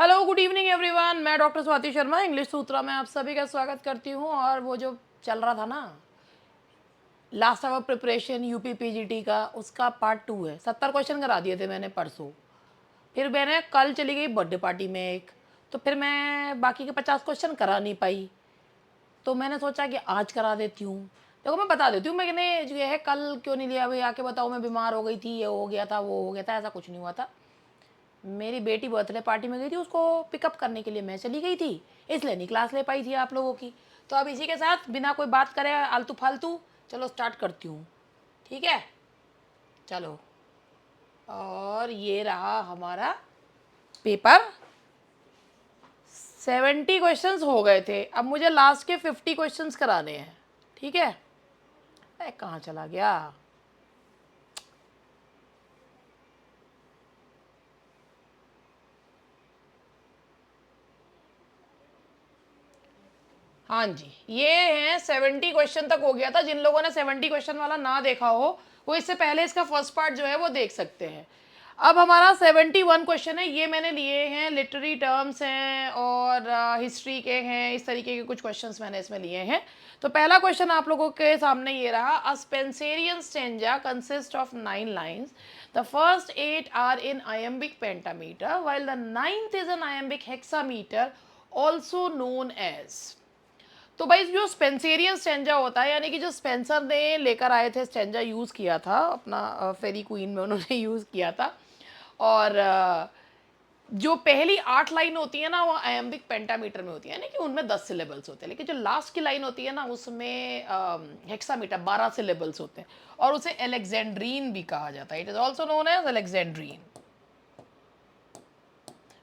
Hello good evening everyone, मैं doctor Swati Sharma English सूत्रा में आप सभी का स्वागत करती हूँ। और वो जो चल रहा था ना, last hour preparation UP PGT का, उसका पार्ट 2 है। 70 क्वेश्चन करा दिए थे मैंने परसों। फिर मैंने कल चली गई बर्थडे पार्टी में एक, तो फिर मैं बाकी के 50 क्वेश्चन करा नहीं पाई। तो मैंने सोचा कि आज करा देती हूँ। देखो मैं बता देती हूँ, मैंने जो है कल क्यों नहीं लिया भाई, आके बताओ मैं बीमार हो गई थी, ये हो गया था, वो हो गया था। ऐसा कुछ नहीं हुआ था। मेरी बेटी बर्थडे पार्टी में गई थी, उसको पिकअप करने के लिए मैं चली गई थी, इसलिए नहीं क्लास ले पाई थी आप लोगों की। तो अब इसी के साथ बिना कोई बात करे आलतू फालतू चलो स्टार्ट करती हूँ। ठीक है, चलो। और ये रहा हमारा पेपर। 70 क्वेश्चंस हो गए थे, अब मुझे लास्ट के 50 क्वेश्चंस कराने हैं। ठीक है, कहाँ चला गया? हाँ जी, ये हैं 70 क्वेश्चन तक हो गया था। जिन लोगों ने 70 क्वेश्चन वाला ना देखा हो, वो इससे पहले इसका फर्स्ट पार्ट जो है वो देख सकते हैं। अब हमारा 71 क्वेश्चन है। ये मैंने लिए हैं, लिटरेरी टर्म्स हैं और हिस्ट्री के हैं, इस तरीके के कुछ क्वेश्चंस मैंने इसमें लिए हैं। तो पहला क्वेश्चन आप लोगों के सामने ये रहा। A Spenserian stanza consist of 9 lines. The first 8 are in iambic pentameter while the ninth is an iambic hexameter also known as। तो भाई जो स्पेंसेरियन स्टेंजा होता है, यानी कि जो स्पेंसर ने लेकर आए थे, स्टेंजा यूज़ किया था अपना फेरी क्वीन में, उन्होंने यूज़ किया था। और जो पहली 8 लाइन होती है ना, वो आयम्बिक पेंटामीटर में होती है, यानी कि उनमें 10 सिलेबल्स होते हैं। लेकिन जो लास्ट की लाइन होती है ना, उसमें हेक्सामीटर 12 सिलेबल्स होते हैं, और उसे एलेक्जेंड्रीन भी कहा जाता है। It is also known as Alexandrine.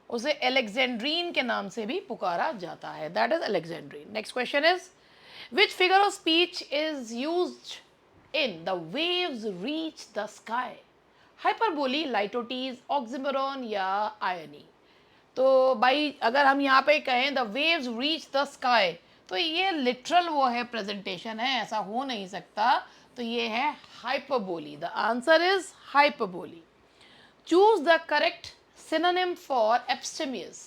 उसे एलेक्जेंड्रीन के नाम से भी पुकारा जाता है। That is Alexandrine. Next question is which figure of speech is used in the waves reach the sky? Hyperbole, litotes, oxymoron या आयनी? तो भाई अगर हम यहाँ पे कहें the waves reach the sky, तो ये लिटरल वो है प्रेजेंटेशन है, ऐसा हो नहीं सकता। तो ये है hyperbole. The answer is hyperbole. Choose the correct synonym for abstemious.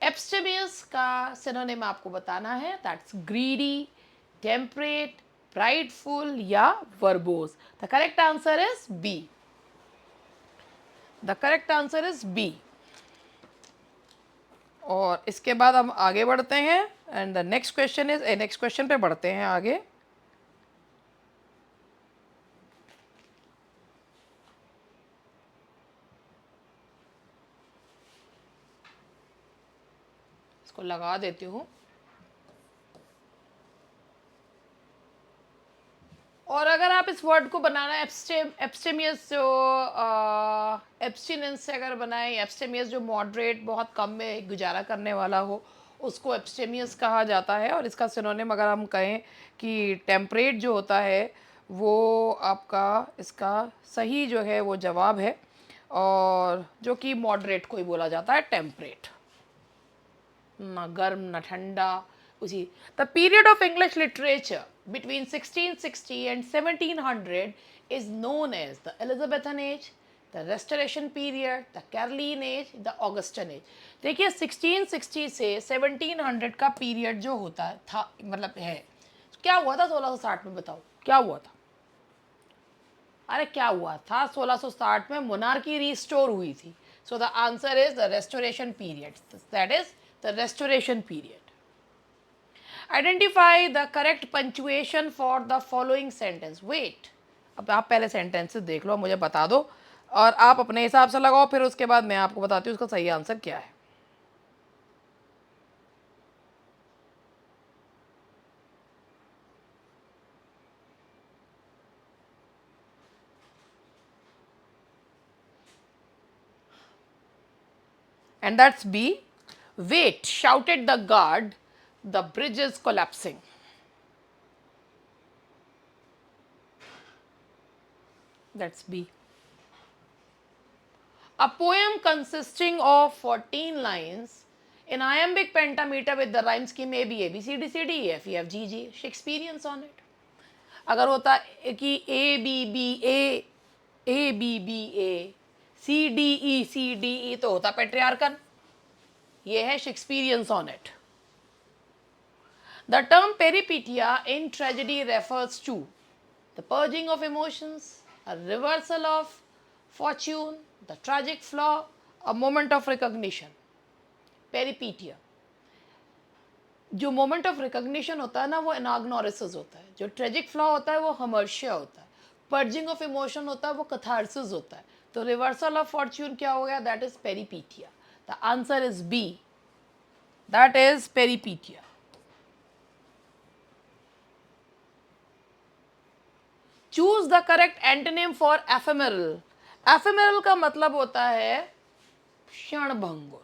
Abstemious का सिनोनिम आपको बताना है। दैट्स ग्रीडी, टेम्परेट, प्राइडफुल या verbose. The correct answer is B. The correct answer is B. और इसके बाद हम आगे बढ़ते हैं and the next question is, next question पे बढ़ते हैं आगे। इसको लगा देती हूँ। और अगर आप इस वर्ड को बनाना एब्स्टेमियस, जो एब्स्टिनेंस से अगर बनाएं, एब्स्टेमियस जो मॉडरेट, बहुत कम में गुजारा करने वाला हो, उसको एब्स्टेमियस कहा जाता है। और इसका सिनोनिम अगर हम कहें कि टेम्परेट जो होता है, वो आपका इसका सही जो है वो जवाब है। और जो कि मॉडरेट को ही बोला जाता है टेम्परेट, ना गर्म ना ठंडा। उसी the period of English literature between 1660 and 1700 is known as the Elizabethan age, the restoration period, the Caroline age, the Augustan age. देखिए 1660 से 1700 का पीरियड जो होता है था, मतलब है, क्या हुआ था 1660 में? बताओ क्या हुआ था? अरे क्या हुआ था 1660 में? मोनार्की रिस्टोर हुई थी। So the answer is the restoration period. That is the restoration period. Identify the correct punctuation for the following sentence. Wait, अब आप पहले सेंटेंसेस देख लो, मुझे बता दो और आप अपने हिसाब से लगाओ, फिर उसके बाद मैं आपको बताती हूँ उसका सही आंसर क्या है। And that's B. Wait, shouted the guard, the bridge is collapsing. That's B. A poem consisting of 14 lines in iambic pentameter with the rhyme scheme A B A B C D C D E F E F G G. Shakespearean sonnet. अगर होता कि A B B A B B A C D E C D E, तो होता Petrarchan. ये है Shakespearean sonnet. The term peripeteia in tragedy refers to the purging of emotions, a reversal of fortune, the tragic flaw, a moment of recognition. Peripeteia, जो moment of recognition होता है ना वो एनाग्नोरिसिस होता है, जो ट्रेजिक फ्लॉ होता है वो हमर्शिया होता है, पर्जिंग ऑफ इमोशन होता है वो कथारसिस होता है, तो रिवर्सल ऑफ फॉर्च्यून क्या हो गया, that is peripeteia. The answer is B, that is peripeteia. Choose the correct antonym for ephemeral. Ephemeral का मतलब होता है क्षणभंगुर।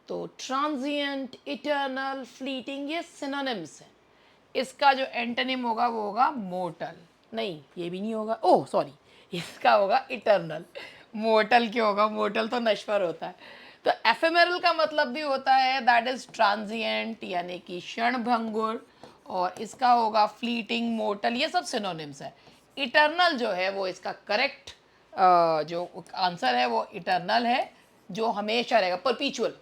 तो ट्रांजिएंट, इटर्नल, फ्लीटिंग ये सिनोनिम्स हैं। इसका जो एंटोनिम होगा वो होगा मोर्टल। नहीं, ये भी नहीं होगा, ओह सॉरी, इसका होगा इटर्नल। मोर्टल क्यों होगा, मोर्टल तो नश्वर होता है। तो एफेमेरल का मतलब भी होता है दैट इज ट्रांजिएंट यानी कि क्षणभंगुर, और इसका होगा फ्लीटिंग, मोर्टल, ये सब सिनोनिम्स है। इटर्नल जो है वो इसका करेक्ट जो आंसर है वो इटर्नल है, जो हमेशा रहेगा, परपीचुअल।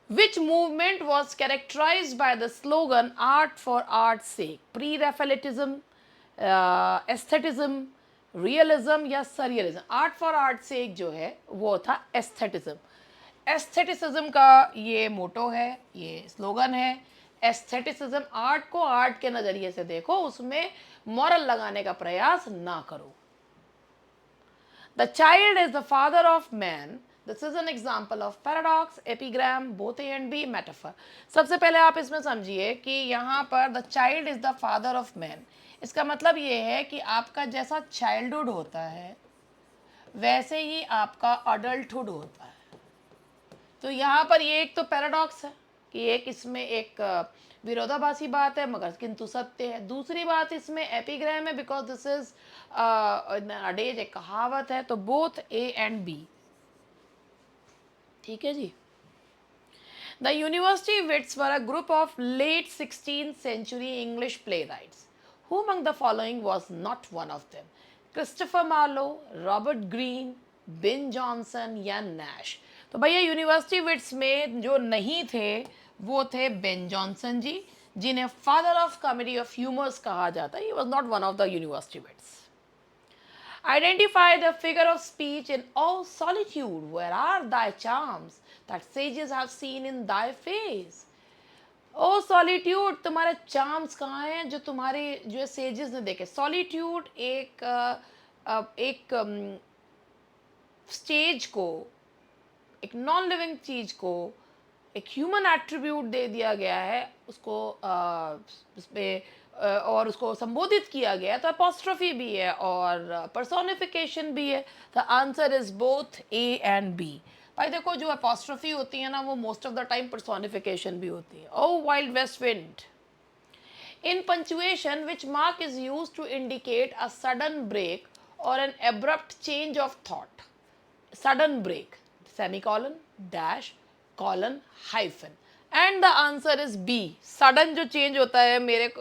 Which movement was characterized by the slogan "Art for Art's sake"? Pre-Raphaelitism, aesthetism, realism या surrealism? Art for Art's sake जो है वो था aesthetism. Aestheticism का ये मोटो है, ये स्लोगन है। एस्थेटिसिज्म, आर्ट को आर्ट के नज़रिए से देखो, उसमें मॉरल लगाने का प्रयास ना करो। The child is the father of man. This is an example of paradox, epigram, both A and B, metaphor. सबसे पहले आप इसमें समझिए कि यहाँ पर the child is the father of man. इसका मतलब ये है कि आपका जैसा चाइल्डहुड होता है वैसे ही आपका अडल्टहुड होता है। तो यहाँ पर ये एक तो पैराडॉक्स है कि एक इसमें एक विरोधाभासी बात है मगर किंतु सत्य है। दूसरी बात इसमें एपिग्राम है बिकॉज दिस इज अडेज, एक कहावत है। तो बोथ ए एंड बी, ठीक है जी। The university wits were a group of late 16th century English playwrights. Who among the following was not one of them? Christopher Marlowe, Robert Greene, Ben Jonson या Nash? तो भैया university wits में जो नहीं थे वो थे बेन जॉनसन जी, जिन्हें father of comedy of humours कहा जाता है। He was not one of the university wits. Identify the figure of speech in all solitude. Where are thy charms that sages have seen in thy face? O solitude, तुम्हारे charms कहाँ हैं जो तुम्हारे जो sages ने देखे। Solitude एक stage को, एक नॉन लिविंग चीज को एक ह्यूमन एट्रीब्यूट दे दिया गया है उसको, उसमें और उसको संबोधित किया गया है। तो अपॉस्ट्रोफी भी है और पर्सोनिफिकेशन भी है। The answer is both A and B. भाई देखो, जो अपॉस्ट्रोफी होती है ना वो most of the time personification भी होती है। O wild west wind. In punctuation, which mark is used to indicate a sudden break or an abrupt change of thought? Sudden break, semicolon, dash, colon, hyphen. And the answer is B. Sudden जो change होता है, मेरे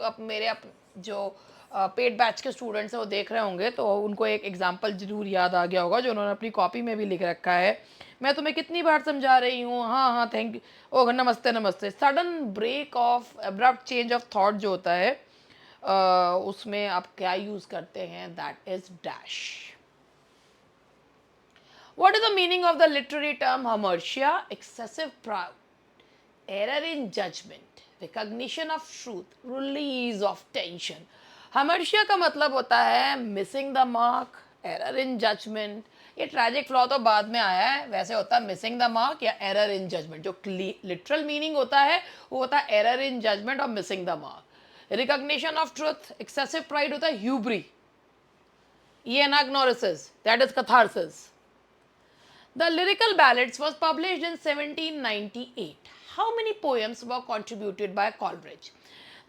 जो paid batch के students हैं वो देख रहे होंगे तो उनको एक एग्जाम्पल जरूर याद आ गया होगा जो उन्होंने अपनी कॉपी में भी लिख रखा है। मैं तुम्हें कितनी बार समझा रही हूँ, हाँ हाँ थैंक यू, ओ नमस्ते नमस्ते। Sudden break of abrupt change of thought जो होता है उसमें आप क्या यूज़ करते हैं, that is dash. What is the meaning of the literary term hamartia? Excessive pride, error in judgment, recognition of truth, release of tension. Hamartia का मतलब होता है missing the mark, error in judgment. ये tragic flaw तो बाद में आया है, वैसे होता है मिसिंग द मार्क या एरर इन जजमेंट। जो लिटरल मीनिंग होता है वो होता है एरर इन जजमेंट और missing the mark. Recognition of truth, excessive pride होता है ह्यूब्री, ये anagnorisis, that is catharsis. The Lyrical Ballads was published in 1798. How many poems were contributed by Coleridge?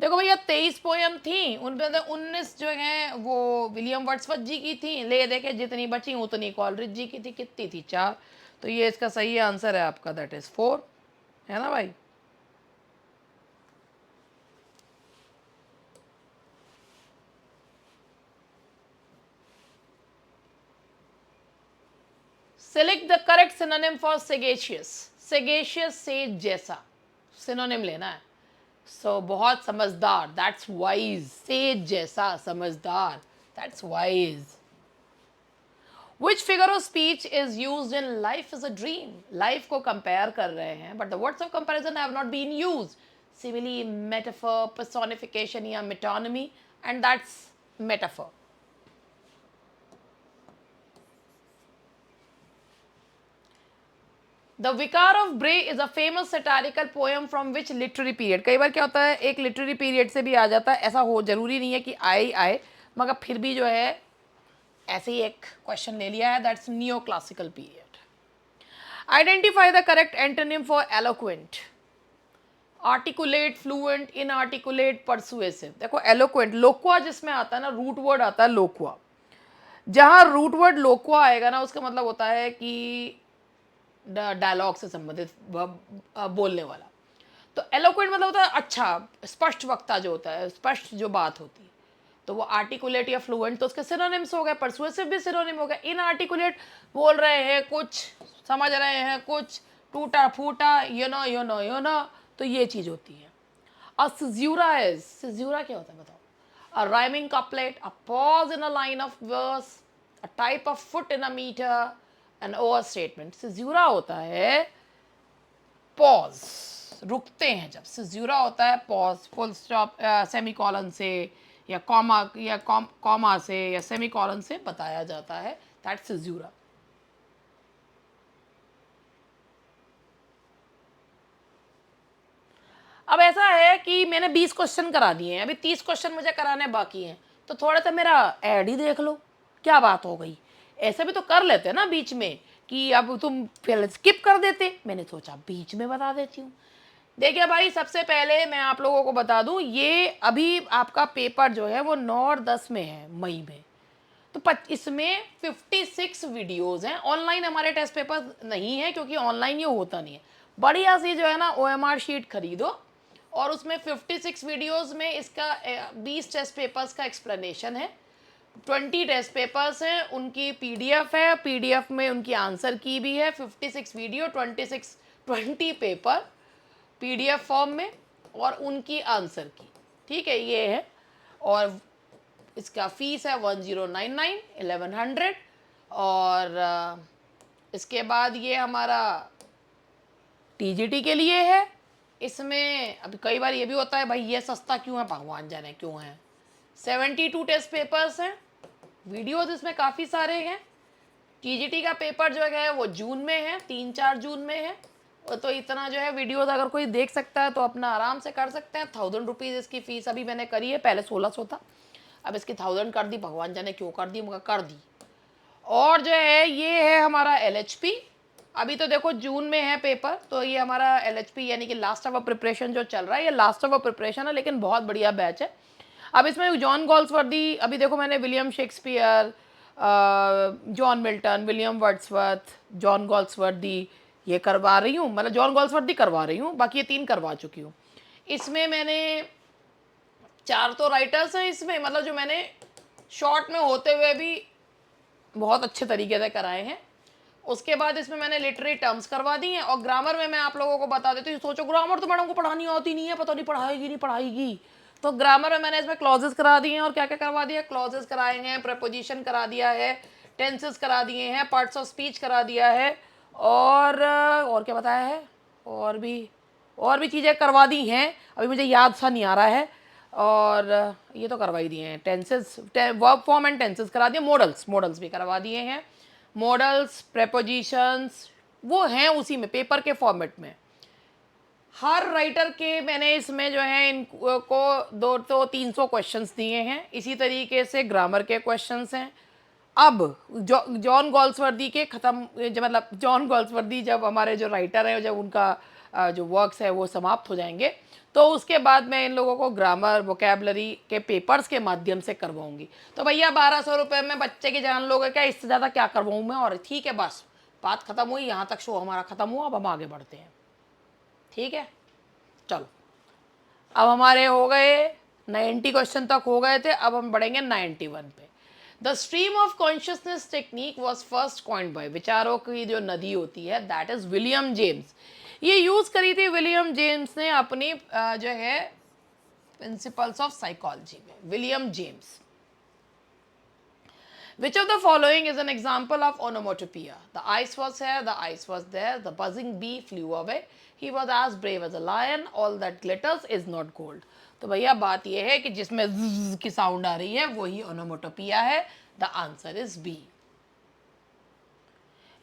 देखो भैया 23 पोएम थी, उनमें से 19 जो हैं वो विलियम वर्ड्सवर्थ जी की थी, ले देखे जितनी बची उतनी कॉलरिज जी की थी। कितनी थी? 4। तो ये इसका सही आंसर है आपका, दैट इज 4, है ना भाई। Select the correct synonym for sagacious. Sagacious से जैसा synonym लेना है. So बहुत समझदार, that's wise. Sage जैसा समझदार, that's wise. Which figure of speech is used in life is a dream? Life को compare कर रहे हैं, but the words of comparison have not been used. Simile, metaphor, personification या metonymy, and that's metaphor. The Vicar of Bray is a famous satirical poem from which literary period? कई बार क्या होता है, एक literary period से भी आ जाता है, ऐसा हो जरूरी नहीं है कि आए, मगर फिर भी जो है ऐसे ही एक क्वेश्चन ले लिया है, that's neo classical period. Identify the correct antonym for eloquent. Articulate, fluent, inarticulate, persuasive. देखो एलोक्वेंट, लोक्वा जिसमें आता है ना, रूट वर्ड आता है लोक्वा. जहां रूट वर्ड लोक्वा आएगा ना, उसका मतलब होता है कि डायलॉग से संबंधित बोलने वाला. तो एलोक्वेंट मतलब होता है अच्छा, स्पष्ट वक्ता जो होता है, स्पष्ट जो बात होती है. तो वो आर्टिकुलेट या फ्लुएंट तो उसके सिनोनिम्स हो गए. परसुएसिव भी सिनोनिम हो गया. इनआर्टिकुलेट, बोल रहे हैं कुछ, समझ रहे हैं कुछ, टूटा फूटा, यू नो, तो ये चीज होती है. और सिज्यूरा क्या होता है बताओ? A rhyming couplet, a pause in a line of verse, a type of foot in a meter, an overstatement. Caesura होता है पॉज, रुकते हैं जब. सिज्यूरा होता है पॉज, फुल स्टॉप, सेमीकॉलन से या कॉमा से या सेमीकॉलन से बताया जाता है. दैट्स सिज्यूरा. अब ऐसा है कि मैंने 20 क्वेश्चन करा दिए हैं, अभी 30 क्वेश्चन मुझे कराने बाकी हैं, तो थोड़ा सा मेरा ऐड ही देख लो, क्या बात हो गई. ऐसे भी तो कर लेते हैं ना बीच में, कि अब तुम पहले स्किप कर देते, मैंने सोचा बीच में बता देती हूँ. देखिए भाई, सबसे पहले मैं आप लोगों को बता दूं, ये अभी आपका पेपर जो है वो 9 और 10 में है, मई में. तो इसमें 56 वीडियोस हैं. ऑनलाइन हमारे टेस्ट पेपर नहीं है, क्योंकि ऑनलाइन ये होता नहीं है. बढ़िया सी जो है ना OMR शीट खरीदो, और उसमें 56 वीडियोस में इसका 20 टेस्ट पेपर्स का एक्सप्लेनेशन है, 20 टेस्ट पेपर्स हैं, उनकी PDF है, PDF में उनकी आंसर की भी है. 56 वीडियो, 20 पेपर PDF फॉर्म में, और उनकी आंसर की. ठीक है, ये है. और इसका फीस है 1099, 1100. और इसके बाद ये हमारा TGT के लिए है. इसमें अभी कई बार ये भी होता है भाई, ये सस्ता क्यों है, भगवान जाने क्यों है. 72 टेस्ट पेपर्स हैं, वीडियोस इसमें काफ़ी सारे हैं. TGT का पेपर जो है वो जून में है, 3-4 जून में है. तो इतना जो है वीडियोस अगर कोई देख सकता है तो अपना आराम से कर सकते हैं. 1000 रुपीज़ इसकी फ़ीस अभी मैंने करी है, पहले 1600 था, अब इसकी 1000 कर दी. भगवान जाने क्यों कर दी, मगर कर दी. और जो है ये है हमारा LHP. अभी तो देखो जून में है पेपर, तो ये हमारा LHP यानी कि लास्ट ऑफ प्रिपरेशन जो चल रहा है, ये लास्ट ऑफ प्रिपरेशन है, लेकिन बहुत बढ़िया बैच है. अब इसमें जॉन गॉल्सवर्दी, अभी देखो मैंने William Shakespeare, John Milton, William Wordsworth, John Galsworthy ये करवा रही हूँ. मतलब जॉन गॉल्सवर्दी करवा रही हूँ, बाकी ये 3 करवा चुकी हूँ. इसमें मैंने 4 तो राइटर्स हैं इसमें, मतलब जो मैंने शॉर्ट में होते हुए भी बहुत अच्छे तरीके से कराए हैं. उसके बाद इसमें मैंने लिटरेरी टर्म्स करवा दी हैं. और ग्रामर में मैं आप लोगों को बता देती हूँ. सोचो ग्रामर तो मैडम को पढ़ानी आती नहीं है, पता नहीं पढ़ाएगी. तो ग्रामर में मैंने इसमें क्लॉजेस करा दिए हैं. और क्या क्या करवा दिया, क्लॉजेस कराए हैं, प्रपोजिशन करा दिया है, टेंसेस करा दिए हैं, पार्ट्स ऑफ स्पीच करा दिया है, और क्या बताया है, और भी चीज़ें करवा दी हैं, अभी मुझे याद सा नहीं आ रहा है. और ये तो करवा ही दिए हैं. Tenses, verb form and tenses करा दिए. मॉडल्स भी करवा दिए हैं. मॉडल्स, प्रेपोजिशंस वो हैं उसी में, पेपर के फॉर्मेट में. हर राइटर के मैंने इसमें जो है इनको 200-300 क्वेश्चंस दिए हैं. इसी तरीके से ग्रामर के क्वेश्चंस हैं. अब जॉन गॉल्सवर्दी के ख़त्म, मतलब जॉन गॉल्सवर्दी जब हमारे जो राइटर हैं, जब उनका जो वर्क्स है वो समाप्त हो जाएंगे, तो उसके बाद मैं इन लोगों को ग्रामर, वोकैबलरी के पेपर्स के माध्यम से करवाऊंगी. तो भैया 1200 रुपये में बच्चे की जान लोगे क्या, इससे ज़्यादा क्या करवाऊँ मैं. और ठीक है, बस बात ख़त्म हुई, यहाँ तक शो हमारा ख़त्म हुआ. अब हम आगे बढ़ते हैं. ठीक है, चलो. अब हमारे हो गए 90 क्वेश्चन तक हो गए थे, अब हम बढ़ेंगे 91 पे. The stream of consciousness technique was first coined bye, विचारों की जो नदी होती है, दैट इज विलियम जेम्स। ये यूज करी थी विलियम जेम्स ने अपनी जो है प्रिंसिपल्स ऑफ साइकोलॉजी में, William James. Which of the following is an example of onomatopoeia? The ice was here, the ice was there, the buzzing bee flew away, he was as brave as a lion, all that glitters is not gold. तो भैया बात यह है कि जिसमें ज़ की sound आ रही है वही ओनोमोटोपिया है। The answer is B.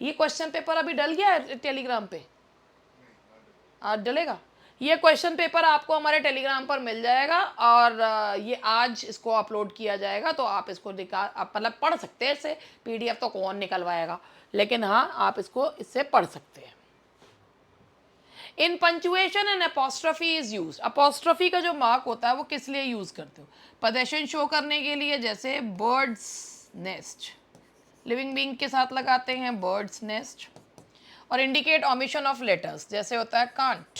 ये क्वेश्चन पेपर अभी डल गया है टेलीग्राम पे, आज डलेगा। ये क्वेश्चन पेपर आपको हमारे टेलीग्राम पर मिल जाएगा और ये आज इसको अपलोड किया जाएगा, तो आप इसको आप मतलब पढ़ सकते हैं इससे। पीडीएफ तो कौन निकलवाएगा, लेकिन हाँ आप इसको इससे पढ़ सकते हैं। In punctuation and apostrophe is use. Apostrophe का जो मार्क होता है वो किस लिए यूज करते हो? पोजीशन शो करने के लिए, जैसे बर्ड्स नेस्ट, लिविंग बीइंग के साथ लगाते हैं बर्ड्स नेस्ट। और इंडिकेट ओमिशन ऑफ लेटर्स, जैसे होता है कांट।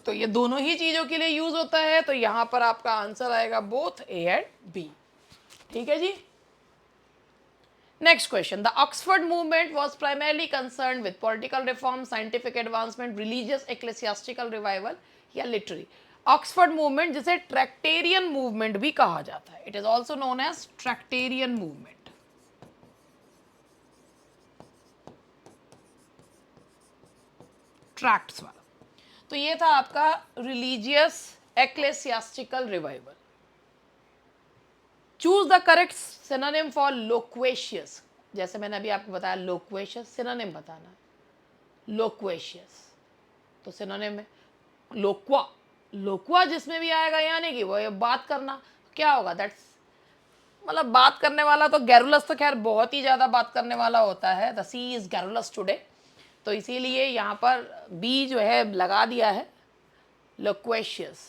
तो ये दोनों ही चीजों के लिए यूज होता है, तो यहां पर आपका आंसर आएगा बोथ ए एंड बी। ठीक है जी। Next question, the Oxford movement was primarily concern with political reform, scientific advancement, religious ecclesiastical revival या लिटरेरी। ऑक्सफोर्ड मूवमेंट जिसे ट्रैक्टेरियन मूवमेंट भी कहा जाता है, it is also known as Tractarian movement. Tracts वाला। तो ये था आपका religious ecclesiastical revival. Choose the correct synonym for loquacious. जैसे मैंने अभी आपको बताया लोक्वेशियस, सिनोनिम बताना है लोक्वेशियस। तो सिनोनिम है लोक्वा। लोक्वा जिसमें भी आएगा यानी कि वो ये बात करना, क्या होगा? दैट्स मतलब बात करने वाला। तो गैरुलस तो खैर बहुत ही ज़्यादा बात करने वाला होता है, the sea is garrulous today, तो इसीलिए यहाँ पर बी जो है लगा दिया है loquacious.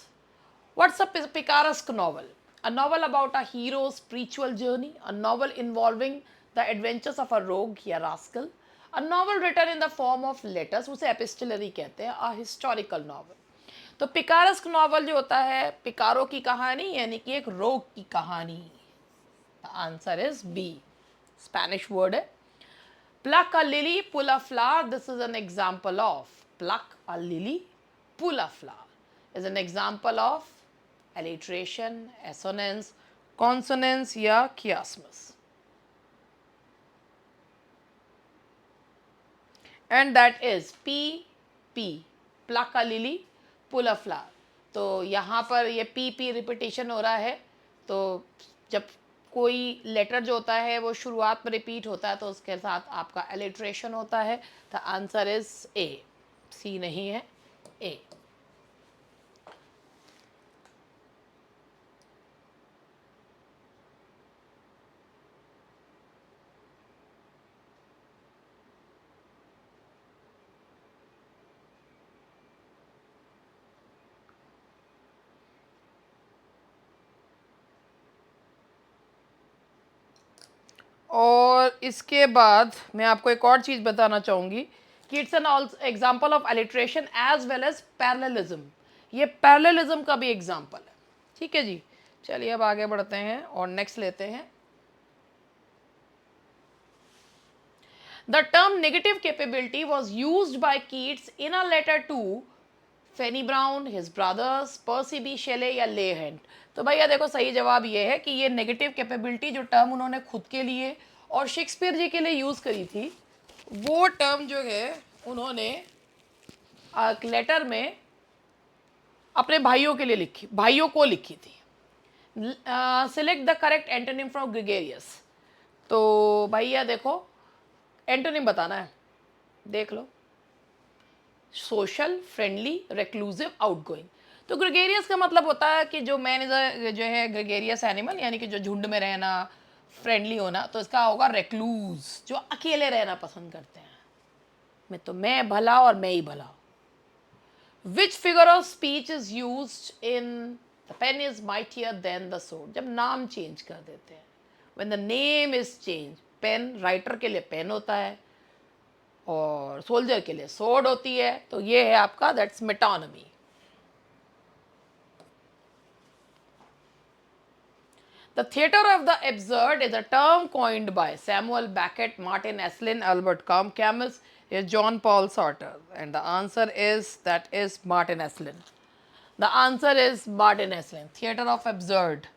What's a picaresque novel? A novel about a hero spiritual journey, a novel involving the adventures of a rogue या rascal, a novel written in the form of letters, उसे एपिस्टलरी कहते हैं, a historical novel. तो picaresque novel जो होता है, पिकारो की कहानी यानी कि एक रोग की कहानी। The answer is B, Spanish word है। Pluck a lily, pull a flower. This is an example of pluck a lily, pull a flower. Is an example of alliteration, assonance, consonance या chiasmus. And that is P, P. Pluck a lily, pull a flower. तो यहाँ पर ये P repetition हो रहा है। तो जब कोई लेटर जो होता है वो शुरुआत में रिपीट होता है तो उसके साथ आपका एलिट्रेशन होता है। द आंसर इज ए, सी नहीं है, ए। और इसके बाद मैं आपको एक और चीज़ बताना चाहूँगी कि it's an example of alliteration as well as parallelism. ये पैरेललिज्म का भी एग्जाम्पल है। ठीक है जी, चलिए अब आगे बढ़ते हैं और नेक्स्ट लेते हैं। The term negative capability was used by Keats in a letter to Fanny Brown, his brothers, Percy B Shelley या लेहैंड। तो भैया देखो सही जवाब ये है कि ये नेगेटिव कैपेबिलिटी जो टर्म उन्होंने खुद के लिए और शेक्सपियर जी के लिए यूज़ करी थी, वो टर्म जो है उन्होंने लेटर में अपने भाइयों के लिए लिखी, भाइयों को लिखी थी। Select the correct antonym from gregarious. तो भैया देखो एंटोनिम बताना है, देख लो। Social, friendly, reclusive, outgoing. तो ग्रेगेरियस का मतलब होता है कि जो मैन इज जो है ग्रेगेरियस एनिमल, यानी कि जो झुंड में रहना, फ्रेंडली होना। तो इसका होगा रेक्लूज, जो अकेले रहना पसंद करते हैं। मैं भला और मैं ही भला। Which figure of speech is used in the pen is mightier than the sword? जब नाम चेंज कर देते हैं, when the name is change. Pen, writer के लिए पेन होता है और सोल्जर के लिए सोर्ड होती है। तो ये है आपका, that's metonymy. The theater of the absurd is a term coined by Samuel Beckett, Martin Esslin, Albert Camus, is John Paul Sartre, and the answer is that is Martin Esslin. The answer is Martin Esslin. Theater of absurd.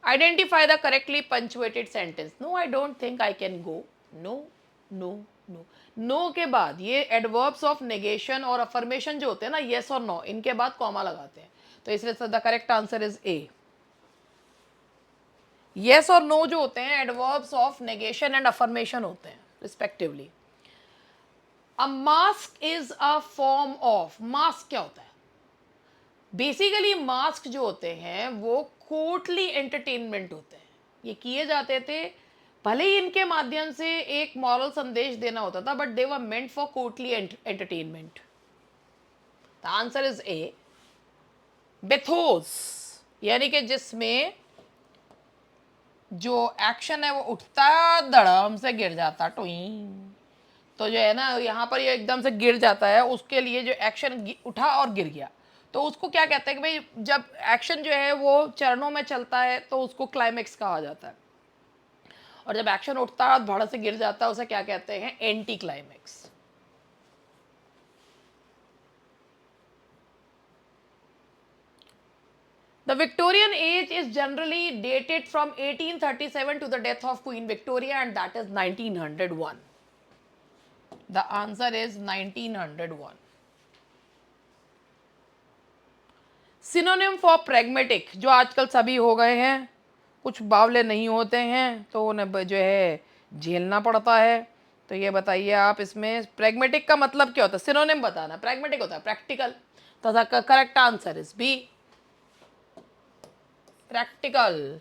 Identify the correctly punctuated sentence. No, I don't think I can go. No, no, no. No के बाद ये adverbs of negation और affirmation जो होते हैं ना, yes और no, इनके बाद कॉमा लगाते हैं, तो इसलिए the correct answer is A. Yes और no जो होते हैं adverbs of negation and affirmation होते हैं respectively. A mask is a form of. mask क्या होता है? बेसिकली मास्क जो होते हैं वो कोर्टली एंटरटेनमेंट होते हैं, ये किए जाते थे, भले ही इनके माध्यम से एक मॉरल संदेश देना होता था, but they were meant for courtly entertainment. The answer is A. Bathos, यानी कि जिसमें जो एक्शन है वो उठता धड़म से गिर जाता टोइंग, तो जो है ना यहाँ पर ये एकदम से गिर जाता है, उसके लिए जो एक्शन उठा और गिर गया, तो उसको क्या कहते हैं कि भाई जब एक्शन जो है वो चरणों में चलता है तो उसको क्लाइमेक्स कहा जाता है, और जब एक्शन उठता है धड़ से गिर जाता है उसे क्या कहते हैं? Anti climax. The Victorian age is generally dated from 1837 to the death of Queen Victoria, and that is 1901. The answer is 1901. Synonym for pragmatic, जो आजकल सभी हो गए हैं, कुछ बावले नहीं होते हैं तो उन्हें जो है झेलना पड़ता है, तो ये बताइए आप इसमें प्रेगमेटिक का मतलब क्या होता है? सिनोनिम बताना. प्रेगमेटिक होता है प्रैक्टिकल, तो the correct answer is B, practical.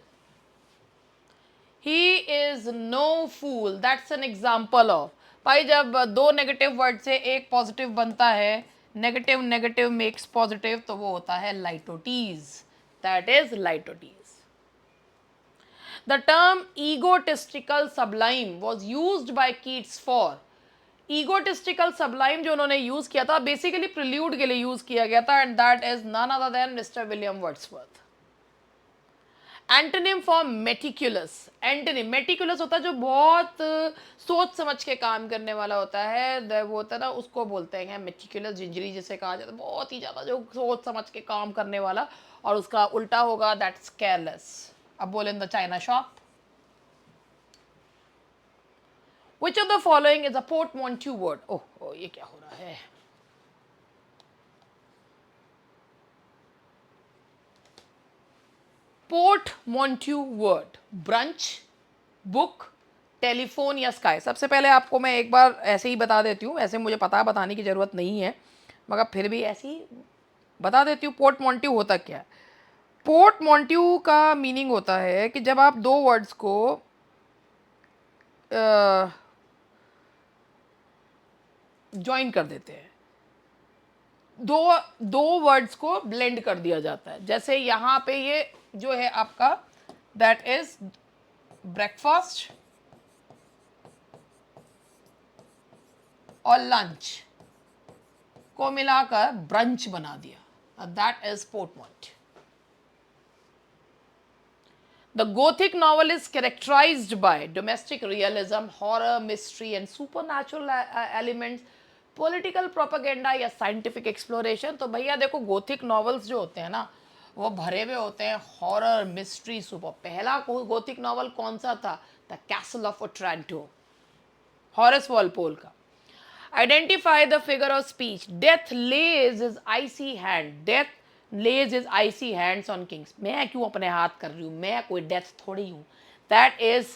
He is no fool, that's an example of. भाई जब दो नेगेटिव वर्ड से एक पॉजिटिव बनता है, नेगेटिव नेगेटिव मेक्स पॉजिटिव, तो वो होता है litotes. That is litotes. The term egotistical sublime was used by Keats for. Egotistical sublime जो उन्होंने यूज किया था बेसिकली प्रिल्यूड के लिए यूज किया गया था, and that is none other than mister William Wordsworth. Antonym for meticulous. Antonym meticulous होता है जो बहुत सोच समझ के काम करने वाला होता है, वो होता है ना, उसको बोलते हैं मेटिकुलस. जिंजरी जिसे कहा जाता है, बहुत ही ज़्यादा जो सोच समझ के काम करने वाला, और उसका उल्टा होगा दैट्स केयरलेस. अब bull in the china shop. Which of the following is a portmanteau word? Oh ये क्या हो रहा है? Portmanteau word. Brunch, book, telephone या स्काई. सबसे पहले आपको मैं एक बार ऐसे ही बता देती हूँ, ऐसे मुझे पता बताने की ज़रूरत नहीं है, मगर फिर भी ऐसे ही बता देती हूँ पोर्टमोन्ट्यू होता क्या है. पोर्टमोन्ट्यू का मीनिंग होता है कि जब आप दो वर्ड्स को ज्वाइन कर देते हैं, दो वर्ड्स को ब्लेंड कर दिया जाता है. जैसे यहाँ पे ये जो है आपका दैट इज ब्रेकफास्ट और लंच को मिलाकर ब्रंच बना दिया, that is portmanteau. The Gothic novel is characterized by domestic realism, horror, mystery and supernatural elements, political propaganda या साइंटिफिक एक्सप्लोरेशन. तो भैया देखो गोथिक नॉवेल्स जो होते हैं ना वो भरे हुए होते हैं हॉरर, मिस्ट्री, सुपर. पहला गोथिक नॉवल कौन सा था? The castle of Otranto, Horace Walpole का. Identify the figure of speech. Death lays his icy hand. Death lays his icy hands on kings. मैं क्यों अपने हाथ कर रही हूँ? मैं कोई डेथ थोड़ी हूँ. दैट इज,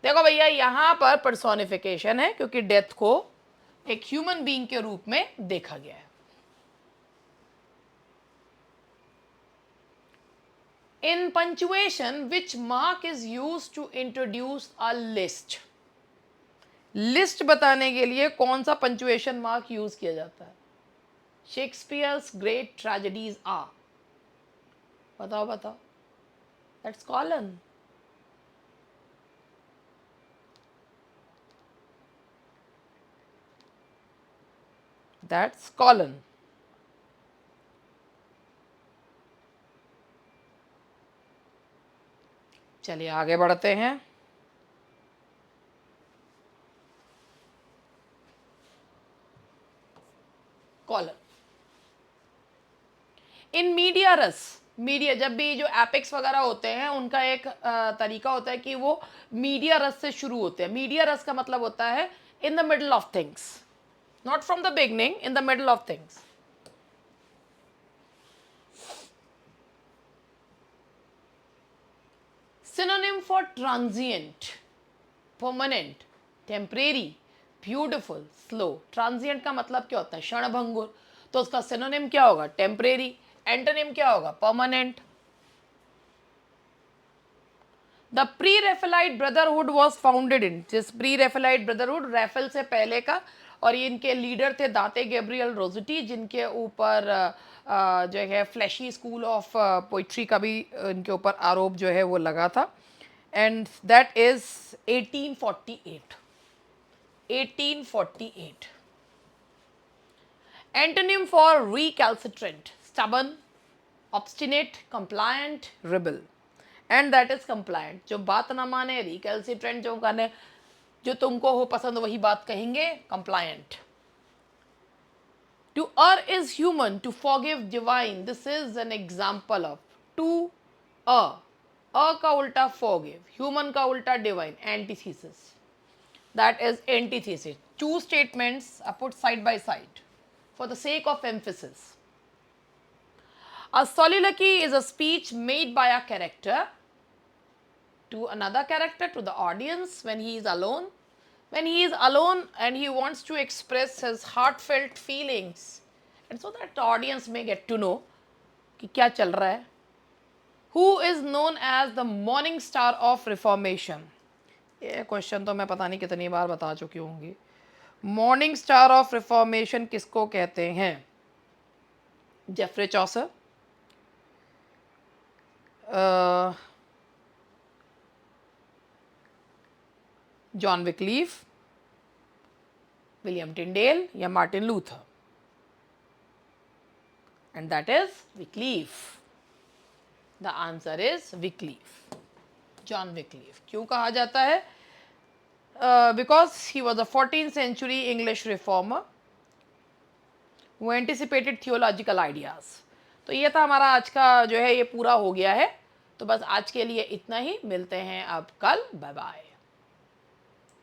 देखो भैया यहाँ पर पर्सोनिफिकेशन है क्योंकि डेथ को एक ह्यूमन बीइंग के रूप में देखा गया है. In punctuation which mark is used to introduce a list. List बताने के लिए कौन सा पंचुएशन मार्क यूज किया जाता है? Shakespeare's great tragedies are. बताओ बताओ. That's colon. That's colon. चलिए आगे बढ़ते हैं। कॉलर इन मीडिया रस, मीडिया जब भी जो एपिक्स वगैरह होते हैं उनका एक तरीका होता है कि वो मीडिया रस से शुरू होते हैं। मीडिया रस का मतलब होता है in the middle of things, not from the beginning, in the middle of things. Synonym for transient, permanent, temporary, beautiful, slow. Transient का मतलब क्या होता है? क्षणभंगुर। तो उसका सिनोनिम क्या होगा? टेम्परेरी। एंटोनिम क्या होगा? Permanent. The pre Raphaelite brotherhood was founded in, जिस प्री रेफेलाइट ब्रदरहुड रैफेल से पहले का, और ये इनके लीडर थे दाते गैब्रियल रोजेटी, जिनके ऊपर जो है फ्लैशी स्कूल ऑफ पोइट्री का भी इनके ऊपर आरोप जो है वो लगा था। And that is 1848। 1848। Antonym for recalcitrant, stubborn, obstinate, compliant, rebel, and that is compliant। जो बात ना माने, recalcitrant जो कहने, जो तुमको हो पसंद वही बात कहेंगे, compliant। To err is human, to forgive divine, this is an example of। to err, का उल्टा forgive, human का उल्टा divine, antithesis, that is antithesis। Two statements are put side by side for the sake of emphasis। A soliloquy is a speech made by a character to another character, to the audience, when he is alone. When he is alone and he wants to express his heartfelt feelings, and so that the audience may get to know कि क्या चल रहा है। Who is known as the morning star of reformation? ये question तो मैं पता नहीं कितनी बार बता चुकी होंगी। मॉर्निंग स्टार ऑफ रिफॉर्मेशन किसको कहते हैं? Geoffrey Chaucer, John Wycliffe, William Tyndale या Martin Luther? And that is Wycliffe. The answer is Wycliffe, John Wycliffe. क्यों कहा जाता है? Because he was a 14th century English reformer who anticipated theological ideas। तो ये था हमारा आज का जो है ये पूरा हो गया है। तो बस आज के लिए इतना ही, मिलते हैं अब कल। Bye bye.